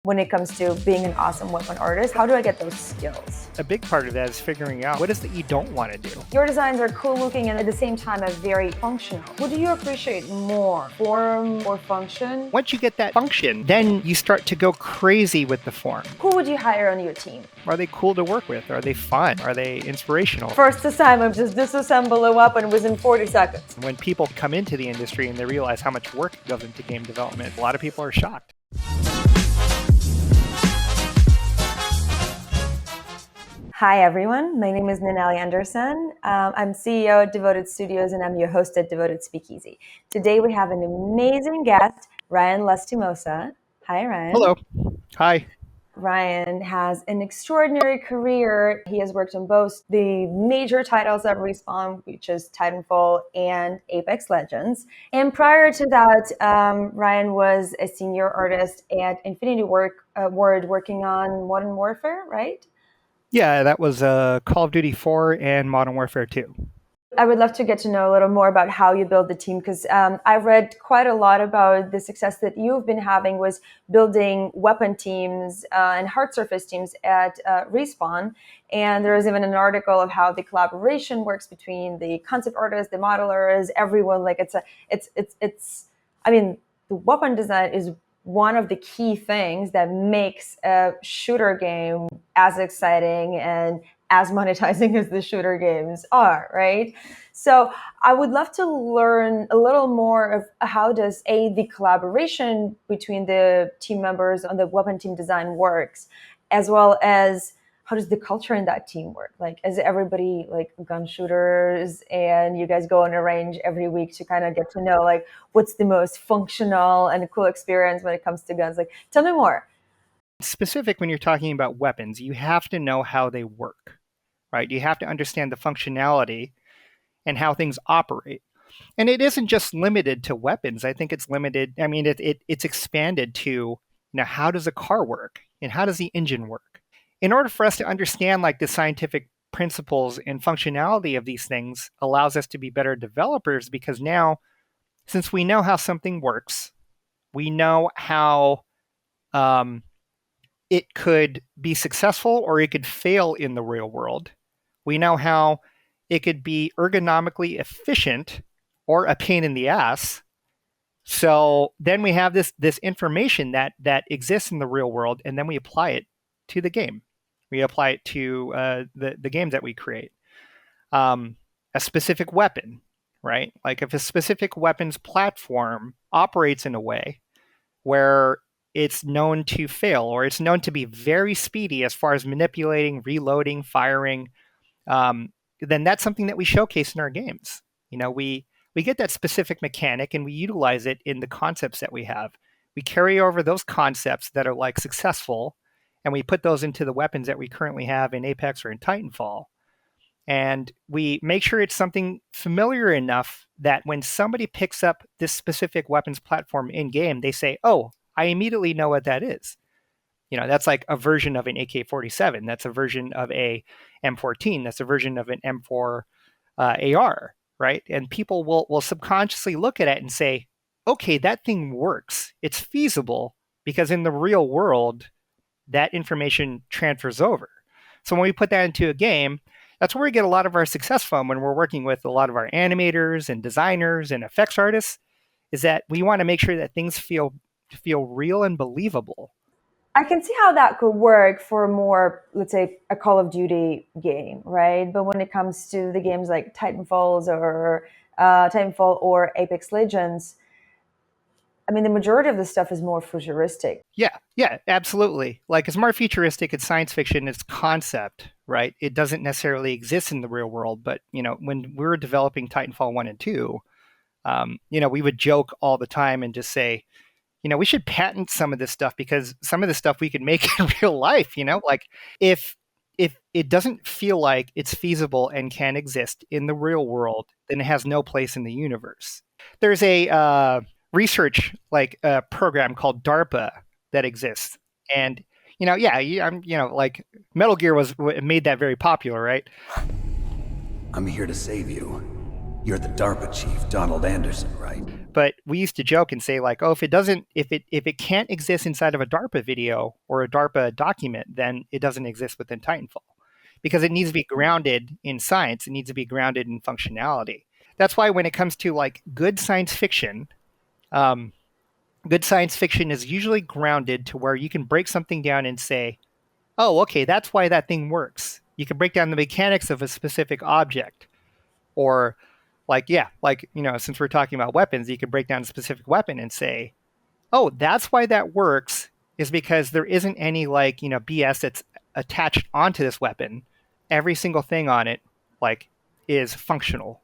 when it comes to being an awesome weapon artist? How do I get those skills? A big part of that is figuring out what is it that you don't want to do. Your designs are cool looking and at the same time are very functional. What do you appreciate more, form or function? Once you get that function, then you start to go crazy with the form. Who would you hire on your team? Are they cool to work with? Are they fun? Are they inspirational? First assignment, just disassemble a weapon within 40 seconds. When people come into the industry and they realize how much work goes into game development, a lot of people are shocked. Hi everyone, my name is Ninali Anderson. I'm CEO at Devoted Studios and I'm your host at Devoted Speakeasy. Today we have an amazing guest, Ryan Lastimosa. Hi Ryan. Hello. Hi. Ryan has an extraordinary career. He has worked on both the major titles at Respawn, which is Titanfall and Apex Legends. And prior to that, Ryan was a senior artist at Infinity Ward working on Modern Warfare, right? Yeah, that was Call of Duty 4 and Modern Warfare 2. I would love to get to know a little more about how you build the team, because I've read quite a lot about the success that you've been having was building weapon teams and hard surface teams at Respawn. And there is even an article of how the collaboration works between the concept artists, the modelers, everyone. Like I mean, the weapon design is one of the key things that makes a shooter game as exciting and as monetizing as the shooter games are, right? So I would love to learn a little more of how does the collaboration between the team members on the weapon team design works, as well as how does the culture in that team work? Like, is everybody like gun shooters and you guys go on a range every week to kind of get to know like what's the most functional and cool experience when it comes to guns? Like, tell me more. Specific when you're talking about weapons, you have to know how they work, right? You have to understand the functionality and how things operate. And it isn't just limited to weapons. I think it's limited. I mean, it's expanded to, how does a car work and how does the engine work? In order for us to understand like the scientific principles and functionality of these things allows us to be better developers, because now, since we know how something works, we know how it could be successful or it could fail in the real world. We know how it could be ergonomically efficient or a pain in the ass. So then we have this information that exists in the real world, and then we apply it to the game. We apply it to the games that we create. A specific weapon, right? Like if a specific weapons platform operates in a way where it's known to fail or it's known to be very speedy as far as manipulating, reloading, firing, then that's something that we showcase in our games. We get that specific mechanic and we utilize it in the concepts that we have. We carry over those concepts that are like successful and we put those into the weapons that we currently have in Apex or in Titanfall. And we make sure it's something familiar enough that when somebody picks up this specific weapons platform in-game, they say, oh, I immediately know what that is. That's like a version of an AK-47. That's a version of a M14. That's a version of an M4 AR, right? And people will subconsciously look at it and say, okay, that thing works. It's feasible because in the real world, that information transfers over. So when we put that into a game, that's where we get a lot of our success from when we're working with a lot of our animators and designers and effects artists, is that we want to make sure that things feel real and believable. I can see how that could work for more, let's say, a Call of Duty game, right? But when it comes to the games like Titanfall or Apex Legends, I mean, the majority of the stuff is more futuristic. Yeah, absolutely. Like it's more futuristic, it's science fiction, it's concept, right? It doesn't necessarily exist in the real world. But, when we were developing Titanfall 1 and 2, we would joke all the time and just say, we should patent some of this stuff because some of the stuff we could make in real life, like if it doesn't feel like it's feasible and can exist in the real world, then it has no place in the universe. There's a research program called DARPA that exists. And, like Metal Gear made that very popular, right? I'm here to save you. You're the DARPA chief, Donald Anderson, right? But we used to joke and say like, oh, if it can't exist inside of a DARPA video or a DARPA document, then it doesn't exist within Titanfall, because it needs to be grounded in science. It needs to be grounded in functionality. That's why when it comes to like um, good science fiction is usually grounded to where you can break something down and say, oh, okay, that's why that thing works. You can break down the mechanics of a specific object, or like, yeah, like, since we're talking about weapons, you can break down a specific weapon and say, oh, that's why that works, is because there isn't any like, BS that's attached onto this weapon. Every single thing on it, like, is functional.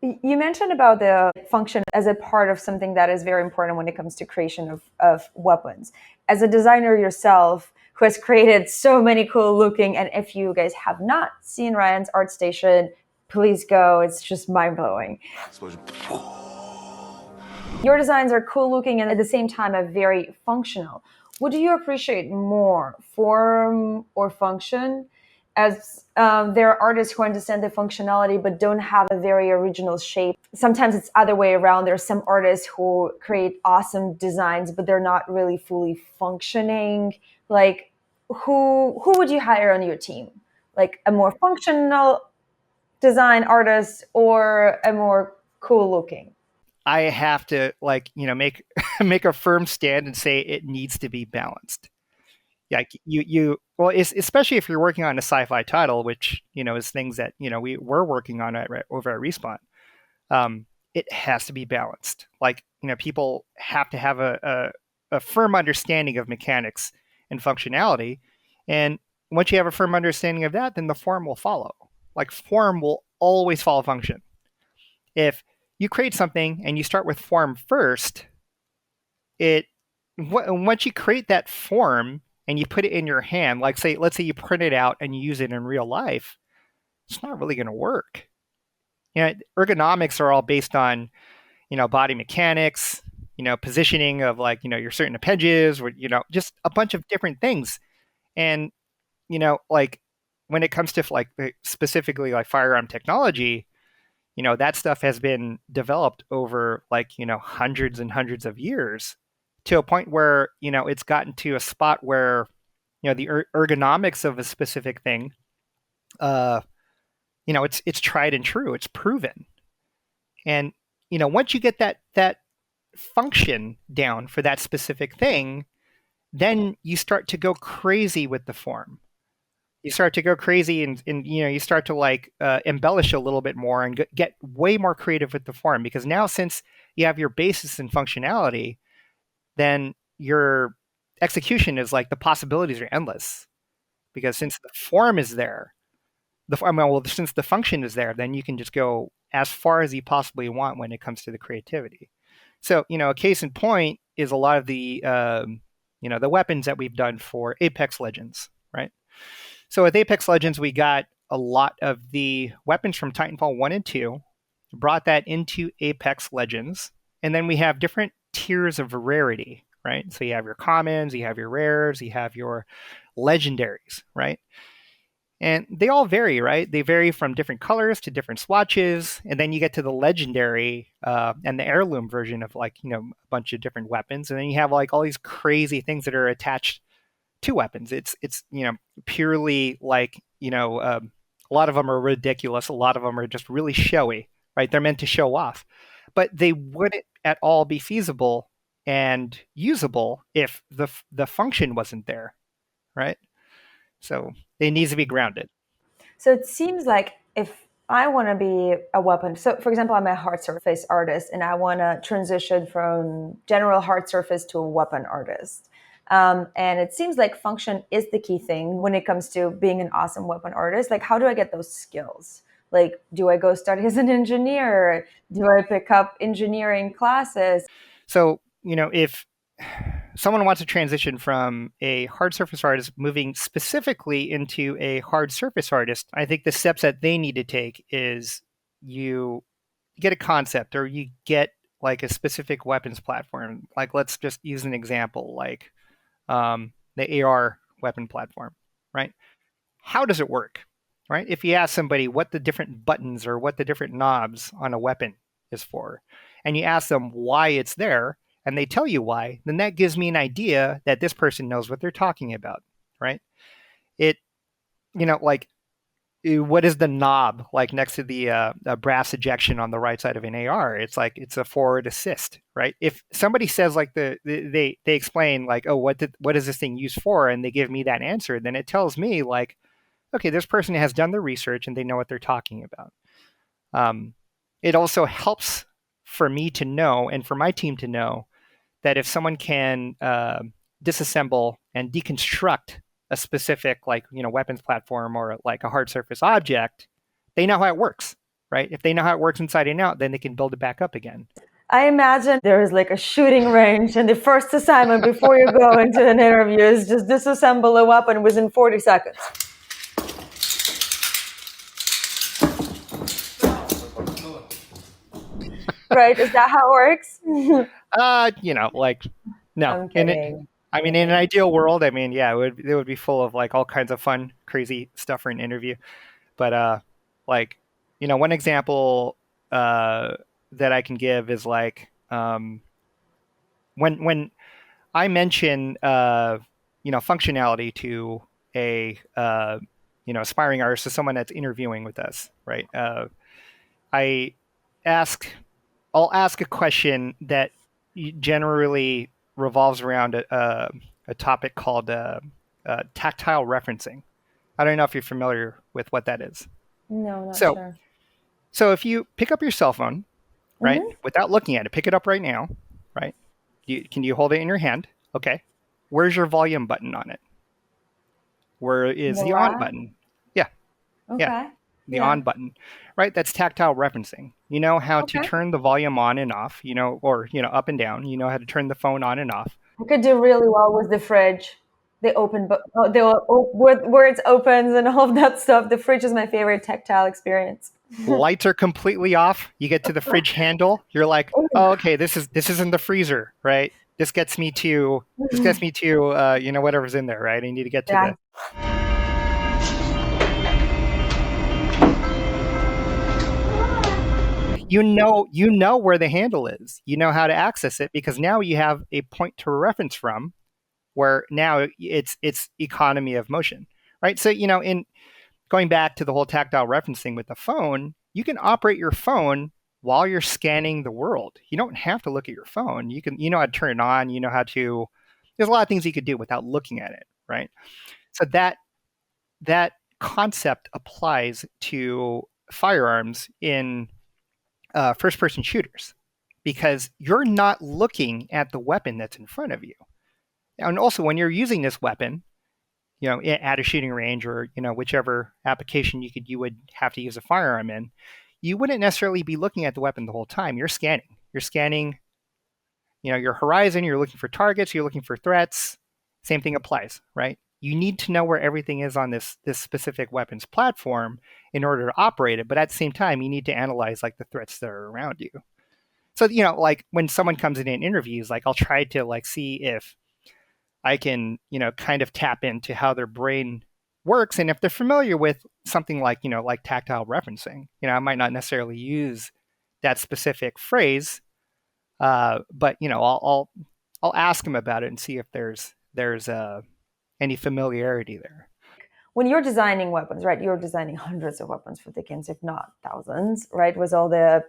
You mentioned about the function as a part of something that is very important when it comes to creation of weapons. As a designer yourself, who has created so many cool looking, and if you guys have not seen Ryan's art station, please go. It's just mind blowing. Your designs are cool looking and at the same time are very functional. What do you appreciate more, form or function? As there are artists who understand the functionality but don't have a very original shape. Sometimes it's other way around. There are some artists who create awesome designs but they're not really fully functioning. Like, who would you hire on your team? Like a more functional design artist or a more cool looking? I have to like, make make a firm stand and say it needs to be balanced. Like well, especially if you're working on a sci-fi title, which is things that we're working on over at Respawn. It has to be balanced. Like, people have to have a firm understanding of mechanics and functionality, and once you have a firm understanding of that, then the form will follow. Like, form will always follow function. If you create something and you start with form first, it once you create that form and you put it in your hand, like let's say you print it out and you use it in real life, it's not really going to work. Ergonomics are all based on body mechanics, positioning of like your certain appendages, or just a bunch of different things. And like when it comes to like specifically like firearm technology, that stuff has been developed over like hundreds and hundreds of years, to a point where it's gotten to a spot where the ergonomics of a specific thing, uh it's tried and true, it's proven. And once you get that function down for that specific thing, then you start to go crazy with the form. You start to go crazy, and you start to like embellish a little bit more and get way more creative with the form, because now, since you have your basis in functionality, then your execution is like, the possibilities are endless, because since the form is there, since the function is there, then you can just go as far as you possibly want when it comes to the creativity. So a case in point is a lot of the the weapons that we've done for Apex Legends, right? So with Apex Legends, we got a lot of the weapons from Titanfall 1 and 2, brought that into Apex Legends, and then we have different tiers of rarity, right? So you have your commons, you have your rares, you have your legendaries, right? And they all vary, right? They vary from different colors to different swatches, and then you get to the legendary and the heirloom version of like a bunch of different weapons, and then you have like all these crazy things that are attached to weapons. It's purely like a lot of them are ridiculous. A lot of them are just really showy, right? They're meant to show off, but they wouldn't at all be feasible and usable if the function wasn't there, right? So it needs to be grounded. So it seems like if I want to be a weapon, so for example, I'm a hard surface artist and I want to transition from general hard surface to a weapon artist. And it seems like function is the key thing when it comes to being an awesome weapon artist. Like, how do I get those skills? Like, do I go study as an engineer? Do I pick up engineering classes? So, if someone wants to transition from a hard surface artist moving specifically into a hard surface artist, I think the steps that they need to take is you get a concept, or you get like a specific weapons platform. Like, let's just use an example, like the AR weapon platform, right? How does it work, right? If you ask somebody what the different buttons or what the different knobs on a weapon is for, and you ask them why it's there, and they tell you why, then that gives me an idea that this person knows what they're talking about, right? It, like, what is the knob like next to the brass ejection on the right side of an AR? It's like it's a forward assist, right? If somebody says like they explain like, oh, what is this thing used for, and they give me that answer, then it tells me like, okay, this person has done the research and they know what they're talking about. It also helps for me to know and for my team to know that if someone can disassemble and deconstruct a specific weapons platform or like a hard surface object, they know how it works, right? If they know how it works inside and out, then they can build it back up again. I imagine there is like a shooting range, and the first assignment before you go into an interview is just disassemble a weapon within 40 seconds. Right? Is that how it works? No. I'm kidding. In an ideal world, yeah, it would be full of like all kinds of fun, crazy stuff for an interview. But one example that I can give is like when I mention functionality to a aspiring artist, to someone that's interviewing with us, right? I ask I'll ask a question that generally revolves around a topic called tactile referencing. I don't know if you're familiar with what that is. No, not So, sure. so if you pick up your cell phone, right, Mm-hmm. without looking at it, pick it up right now, right? Can you hold it in your hand? Okay. Where's your volume button on it? Where is The the on lab? button? Yeah, yeah, Okay. the Yeah. on button, right? That's tactile referencing. You know how to Okay. turn the volume on and off, or up and down. You know how to turn the phone on and off. I could do really well with the fridge. The open, but where it opens and all of that stuff. The fridge is my favorite tactile experience. Lights are completely off. You get to the fridge handle. You're like, oh, okay, this isn't the freezer, right? This gets me to whatever's in there, right? I need to get to Yeah. the. You know where the handle is. You know how to access it because now you have a point to reference from where now it's economy of motion, right? So in going back to the whole tactile referencing with the phone, you can operate your phone while you're scanning the world. You don't have to look at your phone. You know how to turn it on. You know how to. There's a lot of things you could do without looking at it, right? So that concept applies to firearms in first-person shooters because you're not looking at the weapon that's in front of you. And also, when you're using this weapon, at a shooting range or whichever application you would have to use a firearm in, you wouldn't necessarily be looking at the weapon the whole time. You're scanning. You're scanning, your horizon. You're looking for targets. You're looking for threats. Same thing applies, right? You need to know where everything is on this specific weapons platform in order to operate it. But at the same time, you need to analyze like the threats that are around you. So like when someone comes in and interviews, like I'll try to like see if I can, kind of tap into how their brain works. And if they're familiar with something like, like tactile referencing, I might not necessarily use that specific phrase, but I'll ask them about it and see if there's any familiarity there. When you're designing weapons, right? You're designing hundreds of weapons for Dickens, if not thousands, right? With all the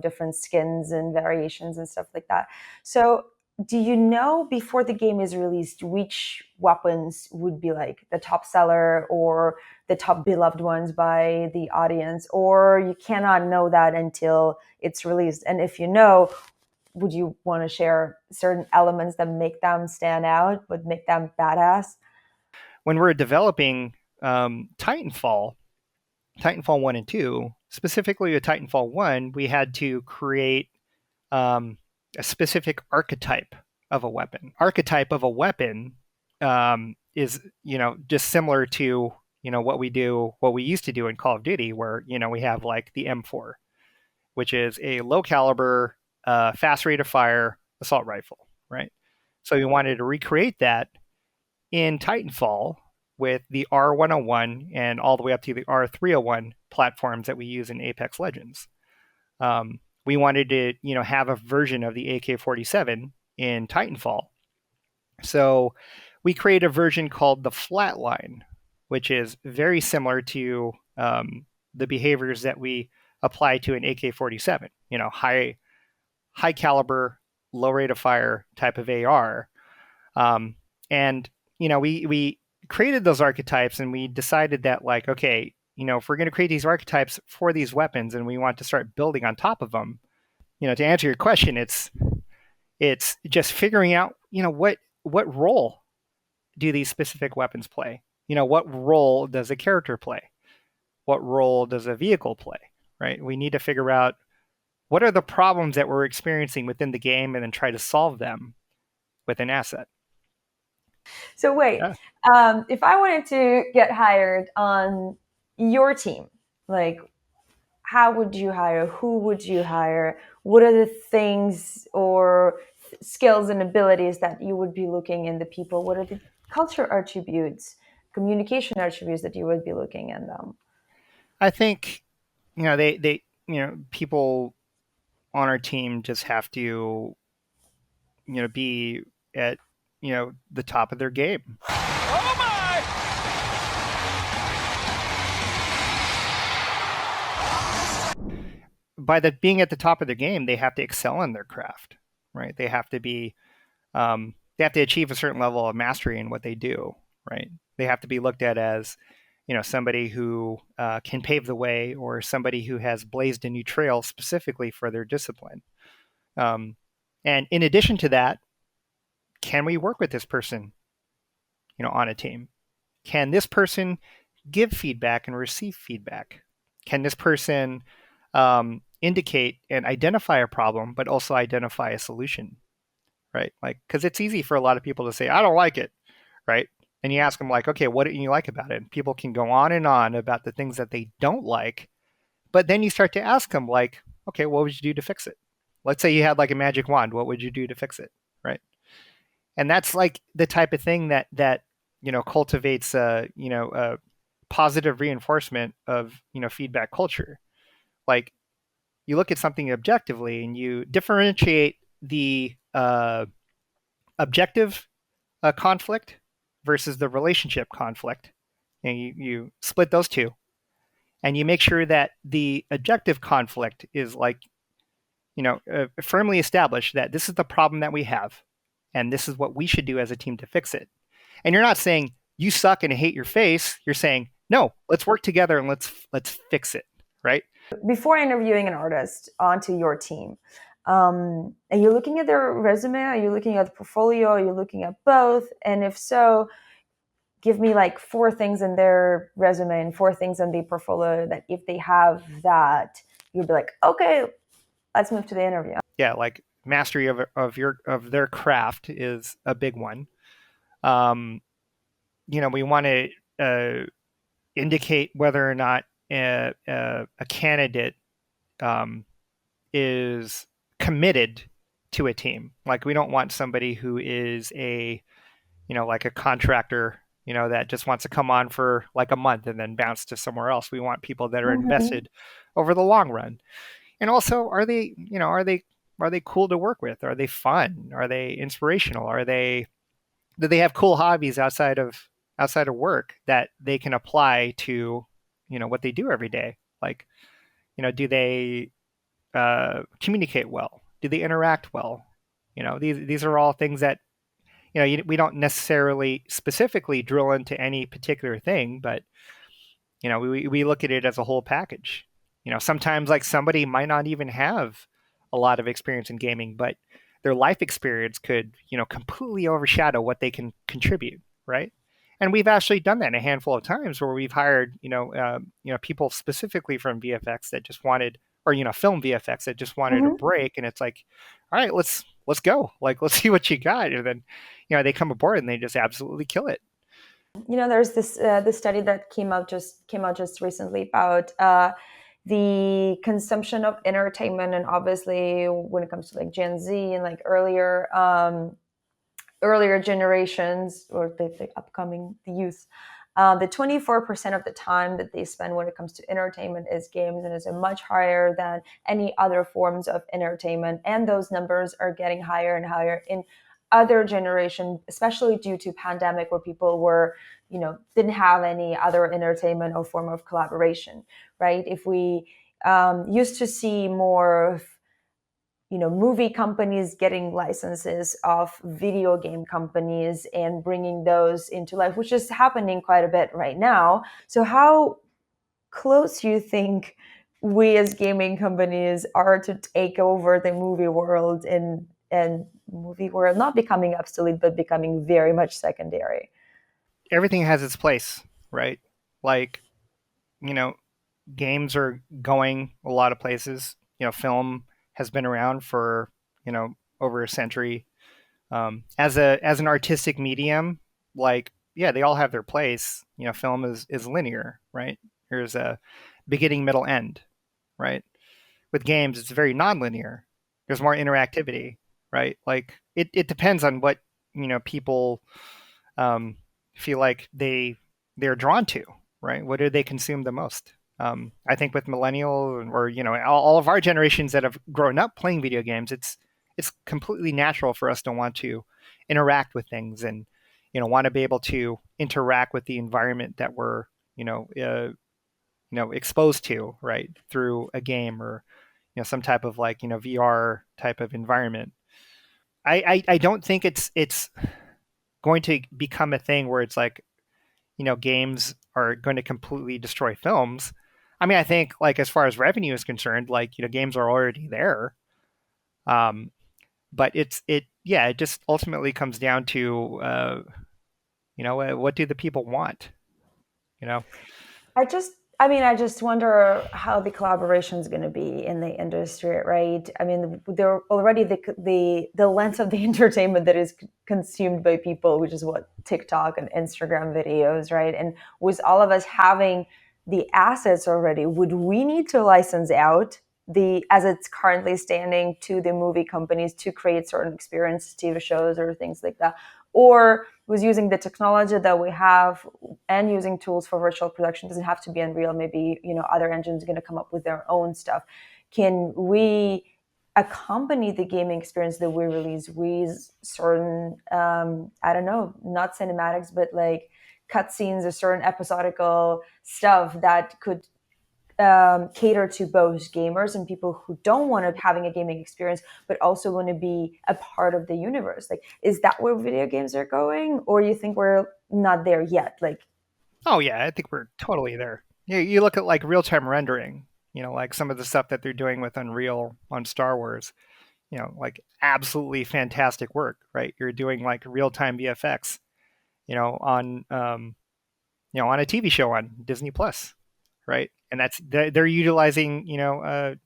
different skins and variations and stuff like that. So do you know before the game is released which weapons would be like the top seller or the top beloved ones by the audience, or you cannot know that until it's released? And if you know, would you want to share certain elements that make them stand out, would make them badass? When we're developing Titanfall 1 and 2, specifically with Titanfall 1, we had to create a specific archetype of a weapon. Archetype of a weapon is just similar to what we used to do in Call of Duty, where we have like the M4, which is a low caliber, fast rate of fire assault rifle, right? So we wanted to recreate that in Titanfall with the R101 and all the way up to the R301 platforms that we use in Apex Legends. we wanted to, have a version of the AK-47 in Titanfall. So we created a version called the Flatline, which is very similar to the behaviors that we apply to an AK-47. High caliber, low rate of fire type of AR. And we created those archetypes, and we decided that, like, okay, if we're going to create these archetypes for these weapons and we want to start building on top of them, to answer your question, it's just figuring out, what role do these specific weapons play? What role does a character play? What role does a vehicle play? Right? We need to figure out what are the problems that we're experiencing within the game, and then try to solve them with an asset. So wait, Yeah. if I wanted to get hired on your team, like, how would you hire? Who would you hire? What are the things or skills and abilities that you would be looking in the people? What are the culture attributes, communication attributes that you would be looking in them? I think, people on our team just have to, be at, the top of their game. Oh my! By being at the top of their game, they have to excel in their craft, right? They have to they have to achieve a certain level of mastery in what they do, right? They have to be looked at as, somebody who can pave the way, or somebody who has blazed a new trail specifically for their discipline. And in addition to that, can we work with this person, on a team? Can this person give feedback and receive feedback? Can this person indicate and identify a problem, but also identify a solution, right? Like, because it's easy for a lot of people to say, I don't like it, right? And you ask them, like, okay, what didn't you like about it? And people can go on and on about the things that they don't like, but then you start to ask them, like, okay, what would you do to fix it? Let's say you had like a magic wand. What would you do to fix it, right? And that's like the type of thing that cultivates a positive reinforcement of feedback culture. Like, you look at something objectively and you differentiate the objective conflict versus the relationship conflict, and you split those two, and you make sure that the objective conflict is, like, firmly established that this is the problem that we have, and this is what we should do as a team to fix it. And you're not saying you suck and I hate your face. You're saying, no, let's work together and let's fix it, right? Before interviewing an artist onto your team, are you looking at their resume? Are you looking at the portfolio? Are you looking at both? And if so, give me like 4 things in their resume and 4 things in the portfolio that if they have that, you'd be like, okay, let's move to the interview. Yeah, like mastery of their craft is a big one. We want to indicate whether or not a candidate is committed to a team. Like, we don't want somebody who is like a contractor, that just wants to come on for like a month and then bounce to somewhere else. We want people that are invested over the long run. And also, are they cool to work with? Are they fun? Are they inspirational? Do they have cool hobbies outside of work that they can apply to, what they do every day? Like, do they communicate well? Do they interact well? These are all things that, we don't necessarily specifically drill into any particular thing, but we look at it as a whole package. Sometimes, like, somebody might not even have a lot of experience in gaming, but their life experience could, completely overshadow what they can contribute, right? And we've actually done that a handful of times where we've hired, people specifically from VFX that just wanted, or film VFX that just wanted a break, and it's like, all right, let's go, like, let's see what you got, and then, they come aboard and they just absolutely kill it. There's this study that came out just recently about the consumption of entertainment, and obviously when it comes to like Gen Z and like earlier generations, or the upcoming youth, The 24% of the time that they spend when it comes to entertainment is games, and is much higher than any other forms of entertainment. And those numbers are getting higher and higher in other generation, especially due to pandemic, where people were, didn't have any other entertainment or form of collaboration, right? If we used to see more of, movie companies getting licenses of video game companies and bringing those into life, which is happening quite a bit right now. So how close you think we as gaming companies are to take over the movie world, and movie world not becoming obsolete but becoming very much secondary? Everything has its place, right? Like, you know, games are going a lot of places. Film has been around for over a century. As an artistic medium, like, yeah, they all have their place. Film is linear, right? There's a beginning, middle, end, right? With games, it's very non-linear. There's more interactivity, right? Like, it depends on what people um, feel like they're drawn to, right? What do they consume the most? I think with millennial, or all of our generations that have grown up playing video games, it's completely natural for us to want to interact with things, and want to be able to interact with the environment that we're exposed to, right, through a game, or some type of like VR type of environment. I don't think it's going to become a thing where it's like games are going to completely destroy films. I mean, I think, like, as far as revenue is concerned, like, games are already there. Um, but it just ultimately comes down to what do the people want? You know, I just wonder how the collaboration is going to be in the industry, right? I mean, there already the length of the entertainment that is consumed by people, which is what TikTok and Instagram videos, right? And with all of us having the assets already, would we need to license out the as it's currently standing to the movie companies to create certain experiences, TV shows, or things like that? Or was using the technology that we have and using tools for virtual production, doesn't have to be Unreal, maybe other engines are going to come up with their own stuff. Can we accompany the gaming experience that we release with certain I don't know, not cinematics, but like cutscenes or certain episodical stuff that could cater to both gamers and people who don't want to having a gaming experience but also want to be a part of the universe? Like, is that where video games are going, or you think we're not there yet? Like, oh yeah, I think we're totally there. You look at like real time rendering. Like some of the stuff that they're doing with Unreal on Star Wars. Like, absolutely fantastic work, right? You're doing like real time VFX. On on a TV show on Disney Plus, right? And they're utilizing a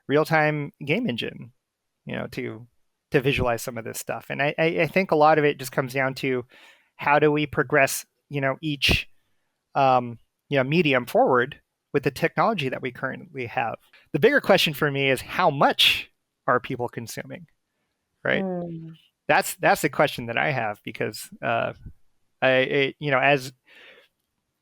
real time game engine, to visualize some of this stuff. And I think a lot of it just comes down to how do we progress each medium forward with the technology that we currently have. The bigger question for me is how much are people consuming, right? mm, That's the question that I have, because as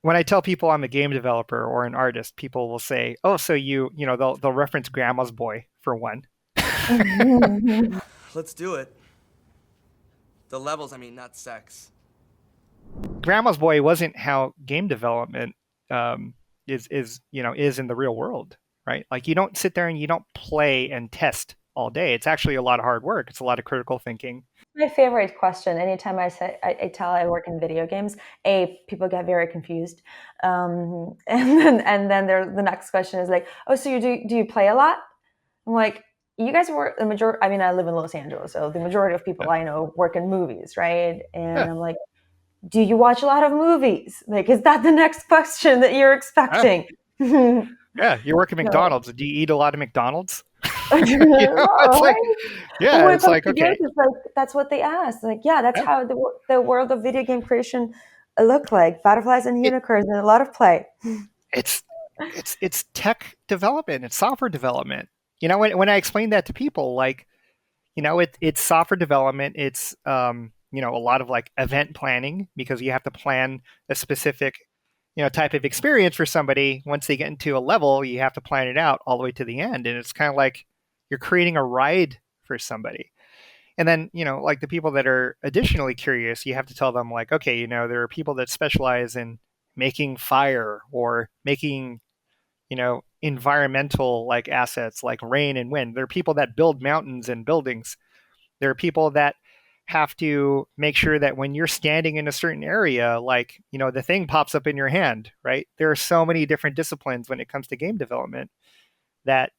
when I tell people I'm a game developer or an artist, people will say, "Oh, so they'll reference Grandma's Boy for one." Let's do it. The levels, I mean, not sex. Grandma's Boy wasn't how game development is in the real world, right? Like, you don't sit there and you don't play and test all day. It's actually a lot of hard work. It's a lot of critical thinking. my favorite question. Anytime I tell I work in video games, people get very confused, and then the next question is like, oh, so do you play a lot? I'm like, you guys work the majority. I mean, I live in Los Angeles, so the majority of Yeah, people I know work in movies, right? And yeah, I'm like, do you watch a lot of movies? Like, is that the next question that you're yeah. expecting? No. Yeah. You work at McDonald's. Do you eat a lot of McDonald's? It's like, Right? But yeah, when it it's comes like, to games, okay, it's like that's what they ask. Like, yeah, that's yeah. how the world of video game creation look like: butterflies and It, unicorns and a lot of play. it's it's tech development. It's software development. When I explain that to people, like, it's software development. It's a lot of like event planning, because you have to plan a specific type of experience for somebody. Once they get into a level, you have to plan it out all the way to the end, and it's kind of like you're creating a ride for somebody. And then, like the people that are additionally curious, you have to tell them like, okay, there are people that specialize in making fire or making, environmental like assets like rain and wind. There are people that build mountains and buildings. There are people that have to make sure that when you're standing in a certain area, like, the thing pops up in your hand, right? There are so many different disciplines when it comes to game development that,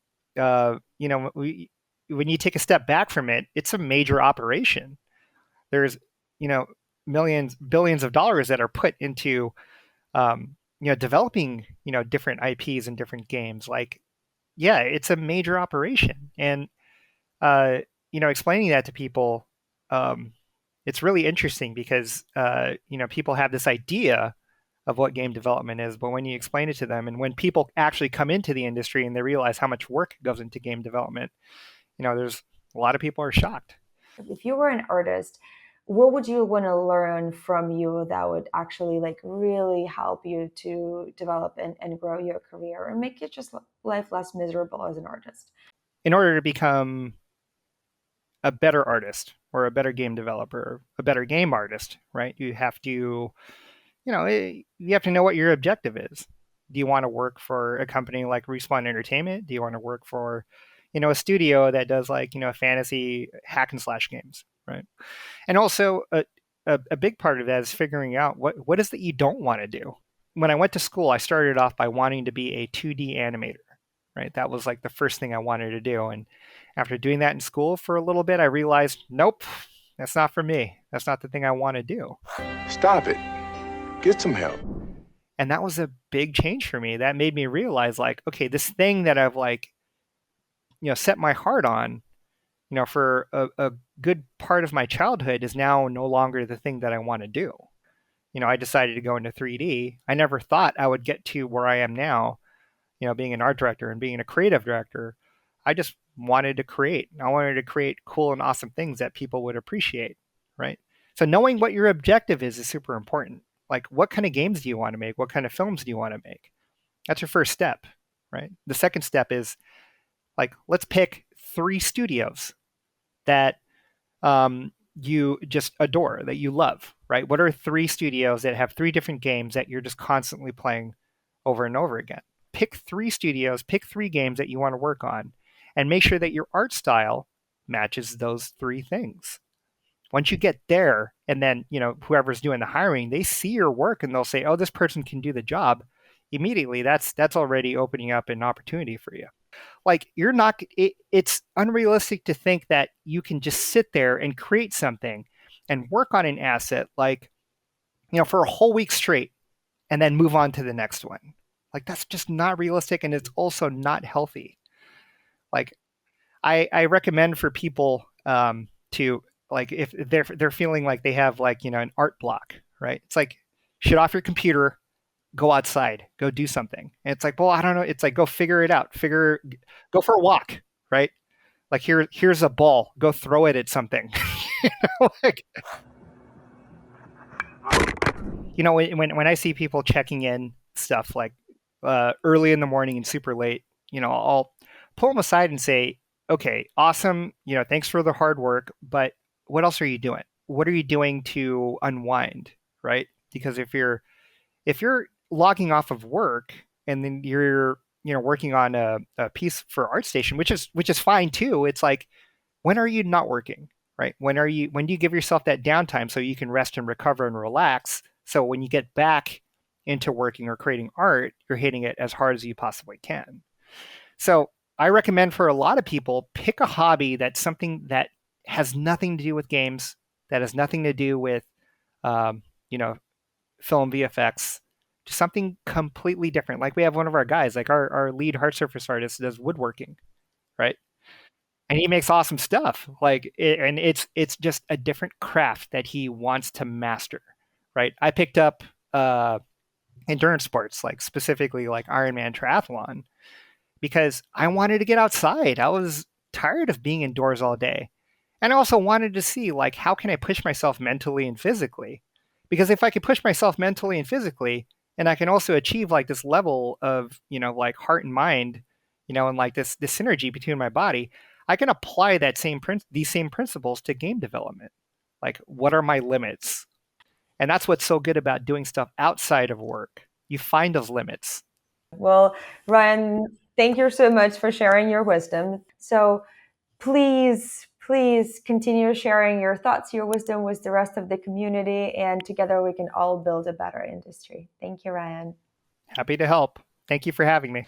when you take a step back from it, it's a major operation. There's, millions, billions of dollars that are put into, developing, different IPs and different games. Like, yeah, it's a major operation. And, explaining that to people, it's really interesting because, people have this idea of what game development is, but when you explain it to them and when people actually come into the industry and they realize how much work goes into game development, there's a lot of people are shocked. If you were an artist, what would you want to learn from you that would actually like really help you to develop and grow your career and make it just life less miserable as an artist? In order to become a better artist or a better game developer, a better game artist, right? You have to, you have to know what your objective is. Do you want to work for a company like Respawn Entertainment? Do you want to work for, a studio that does like, fantasy hack and slash games, right? And also a big part of that is figuring out what is that you don't want to do. When I went to school, I started off by wanting to be a 2D animator, right? That was like the first thing I wanted to do. And after doing that in school for a little bit, I realized, nope, that's not for me. That's not the thing I want to do. Stop it. Get some help. And that was a big change for me. That made me realize like, okay, this thing that I've like, set my heart on, for a good part of my childhood is now no longer the thing that I want to do. I decided to go into 3D. I never thought I would get to where I am now, being an art director and being a creative director. I just wanted to create. I wanted to create cool and awesome things that people would appreciate, right? So knowing what your objective is super important. Like, what kind of games do you want to make? What kind of films do you want to make? That's your first step, right? The second step is like, let's pick 3 studios that you just adore, that you love, right? What are 3 studios that have 3 different games that you're just constantly playing over and over again? Pick 3 studios, pick 3 games that you want to work on, and make sure that your art style matches those 3 things. Once you get there, and then, whoever's doing the hiring, they see your work and they'll say, oh, this person can do the job. Immediately, that's already opening up an opportunity for you. Like, it's unrealistic to think that you can just sit there and create something and work on an asset like, for a whole week straight and then move on to the next one. Like, that's just not realistic, and it's also not healthy. Like, I recommend for people to, like, if they're feeling like they have like, an art block, right? It's like, shut off your computer, go outside, go do something. And it's like, well, I don't know. It's like, go figure it out. Go for a walk, right? Like, here's a ball, go throw it at something. Like, when I see people checking in stuff like early in the morning and super late, I'll pull them aside and say, okay, awesome. Thanks for the hard work, but what else are you doing? What are you doing to unwind, right? Because if you're logging off of work and then you're working on a piece for ArtStation, which is fine too. It's like, when are you not working, right? When do you give yourself that downtime so you can rest and recover and relax? So when you get back into working or creating art, you're hitting it as hard as you possibly can. So I recommend for a lot of people, pick a hobby that's something that has nothing to do with games, that has nothing to do with, film VFX, just something completely different. Like, we have one of our guys, like our lead hard surface artist, does woodworking, right? And he makes awesome stuff. Like, it's just a different craft that he wants to master, right? I picked up endurance sports, like specifically like Ironman triathlon, because I wanted to get outside. I was tired of being indoors all day. And I also wanted to see, like, how can I push myself mentally and physically? Because if I could push myself mentally and physically, and I can also achieve like this level of, like heart and mind, and like this synergy between my body, I can apply these same principles to game development. Like, what are my limits? And that's what's so good about doing stuff outside of work. You find those limits. Well, Ryan, thank you so much for sharing your wisdom. So please continue sharing your thoughts, your wisdom with the rest of the community, and together we can all build a better industry. Thank you, Ryan. Happy to help. Thank you for having me.